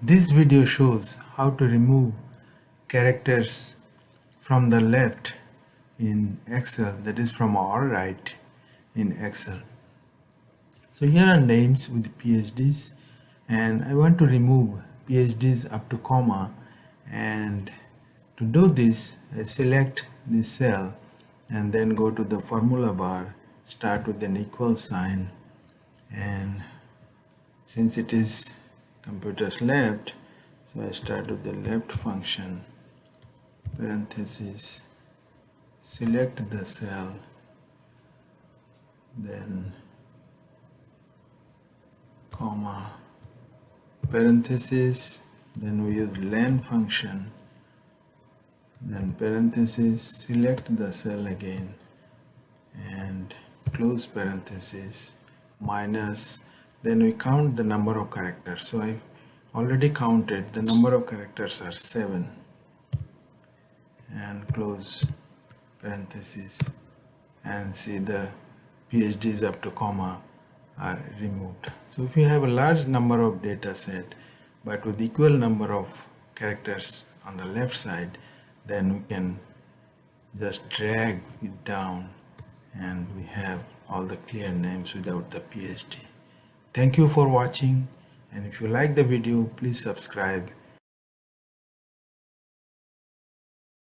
This video shows how to remove characters from the left in Excel, that is from our right in Excel. So here are names with PhDs, and I want to remove PhDs up to comma, and to do this I select this cell and then go to the formula bar, start with an equal sign, and since it is computer's left, so I start with the left function, parenthesis, select the cell, then comma, parenthesis, then we use len function, then parenthesis, select the cell again, and close parenthesis, minus, then we count the number of characters. So I already counted the number of characters are 7, and close parenthesis, and see the PhDs up to comma are removed. So if you have a large number of data set but with equal number of characters on the left side, then we can just drag it down and we have all the clear names without the PhD. Thank you for watching, and if you like the video, please subscribe